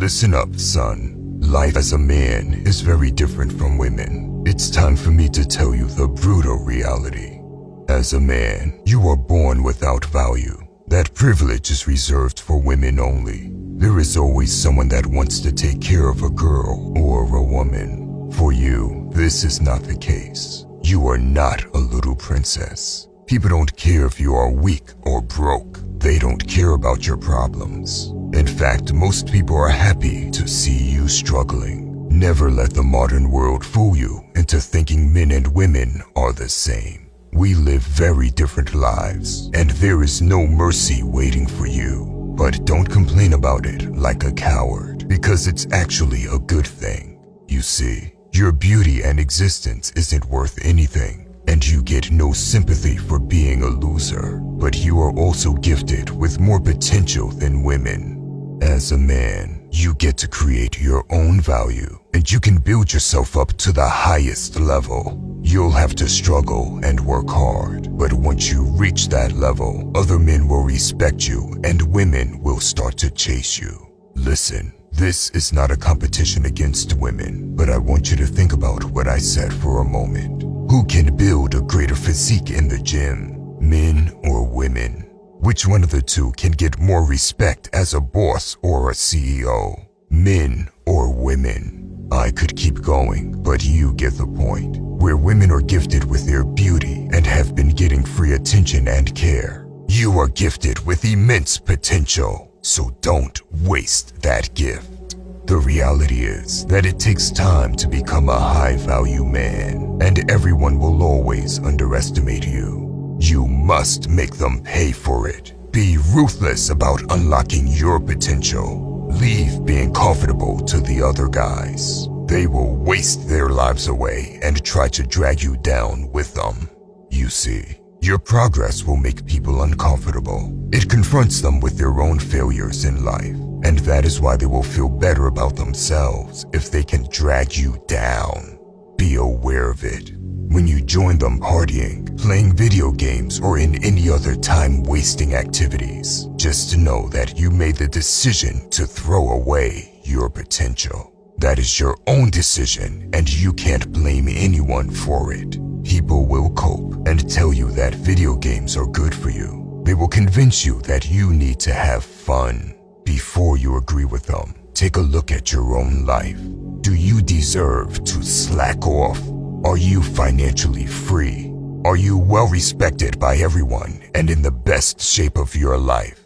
Listen up, son. Life as a man is very different from women. It's time for me to tell you the brutal reality. As a man, you are born without value. That privilege is reserved for women only. There is always someone that wants to take care of a girl or a woman. For you, this is not the case. You are not a little princess. People don't care if you are weak or broke. They don't care about your problems. In fact, most people are happy to see you struggling. Never let the modern world fool you into thinking men and women are the same. We live very different lives, and there is no mercy waiting for you. But don't complain about it like a coward, because it's actually a good thing. You see, your beauty and existence isn't worth anything, and you get no sympathy for being a loser. But you are also gifted with more potential than women. As a man, you get to create your own value, and you can build yourself up to the highest level. You'll have to struggle and work hard, but once you reach that level, other men will respect you and women will start to chase you. Listen, this is not a competition against women, but I want you to think about what I said for a moment. Who can build a greater physique in the gym, men or women? Which one of the two can get more respect as a boss or a CEO, men or women? I could keep going, but you get the point. Where women are gifted with their beauty and have been getting free attention and care, you are gifted with immense potential, so don't waste that gift. The reality is that it takes time to become a high-value man, and everyone will always underestimate you. You must make them pay for it. Be ruthless about unlocking your potential. Leave being comfortable to the other guys. They will waste their lives away and try to drag you down with them. You see, your progress will make people uncomfortable. It confronts them with their own failures in life, and that is why they will feel better about themselves if they can drag you down. Be aware of it. When you join them partying, playing video games, or in any other time-wasting activities, just know that you made the decision to throw away your potential. That is your own decision, and you can't blame anyone for it. People will cope and tell you that video games are good for you. They will convince you that you need to have fun. Before you agree with them, take a look at your own life. Do you deserve to slack off? Are you financially free? Are you well respected by everyone and in the best shape of your life?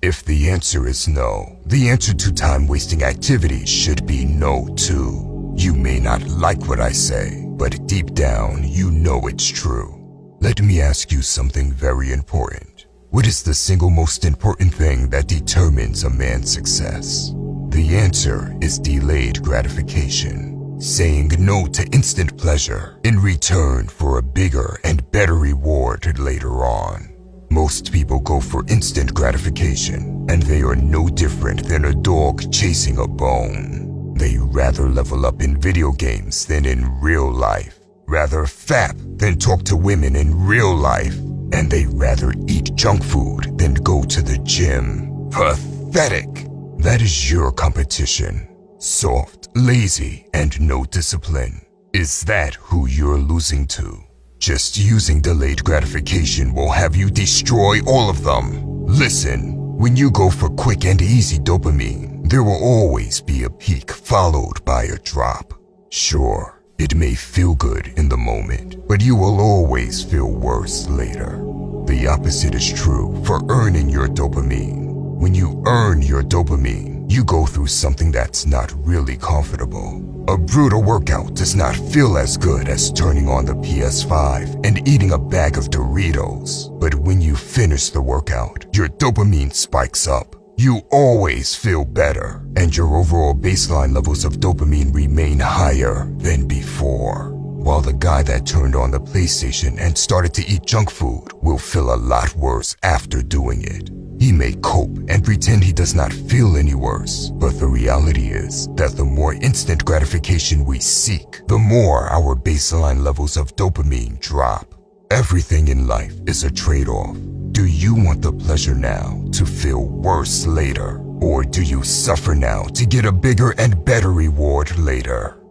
If the answer is no, the answer to time-wasting activities should be no too. You may not like what I say, but deep down you know it's true. Let me ask you something very important. What is the single most important thing that determines a man's success? The answer is delayed gratification. Saying no to instant pleasure in return for a bigger and better reward later on. Most people go for instant gratification, and they are no different than a dog chasing a bone. They rather level up in video games than in real life, rather fap than talk to women in real life, and they rather eat junk food than go to the gym. Pathetic! That is your competition. Soft, lazy, and no discipline. Is that who you're losing to? Just using delayed gratification will have you destroy all of them. Listen, when you go for quick and easy dopamine, there will always be a peak followed by a drop. Sure, it may feel good in the moment, but you will always feel worse later. The opposite is true for earning your dopamine. When you earn your dopamine, you go through something that's not really comfortable. A brutal workout does not feel as good as turning on the PS5 and eating a bag of Doritos. But when you finish the workout, your dopamine spikes up. You always feel better, and your overall baseline levels of dopamine remain higher than before. While the guy that turned on the PlayStation and started to eat junk food will feel a lot worse after doing it. He may cope and pretend he does not feel any worse, but the reality is that the more instant gratification we seek, the more our baseline levels of dopamine drop. Everything in life is a trade-off. Do you want the pleasure now to feel worse later? Or do you suffer now to get a bigger and better reward later?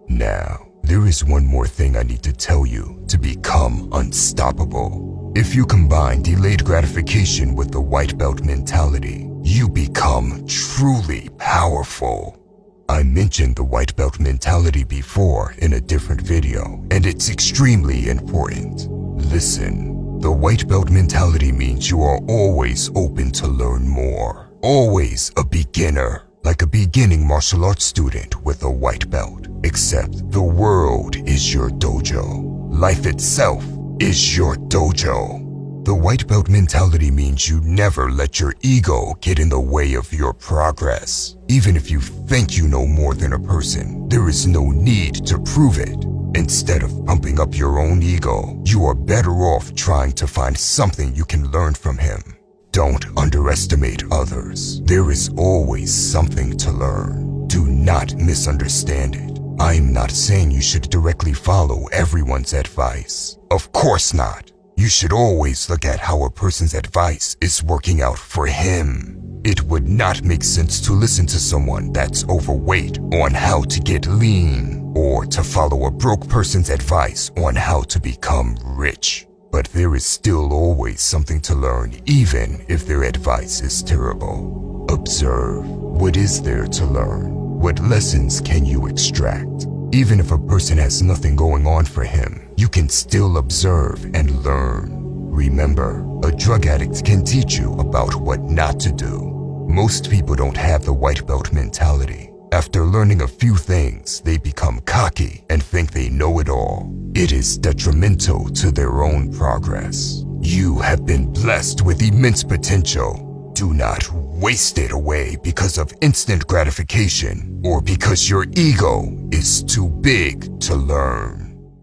Now, there is one more thing I need to tell you to become unstoppable. If you combine delayed gratification with the white belt mentality, you become truly powerful. I mentioned the white belt mentality before in a different video, and it's extremely important. Listen, the white belt mentality means you are always open to learn more. Always a beginner, like a beginning martial arts student with a white belt. Except the world is your dojo. Life itself is your dojo. The white belt mentality means you never let your ego get in the way of your progress. Even if you think you know more than a person, there is no need to prove it. Instead of pumping up your own ego, you are better off trying to find something you can learn from him. Don't underestimate others. There is always something to learn. Do not misunderstand it. I'm not saying you should directly follow everyone's advice. Of course not. You should always look at how a person's advice is working out for him. It would not make sense to listen to someone that's overweight on how to get lean, or to follow a broke person's advice on how to become rich. But there is still always something to learn, even if their advice is terrible. Observe. What is there to learn? What lessons can you extract? Even if a person has nothing going on for him, you can still observe and learn. Remember, a drug addict can teach you about what not to do. Most people don't have the white belt mentality. After learning a few things, they become cocky and think they know it all. It is detrimental to their own progress. You have been blessed with immense potential. Do not waste it away because of instant gratification or because your ego is too big to learn.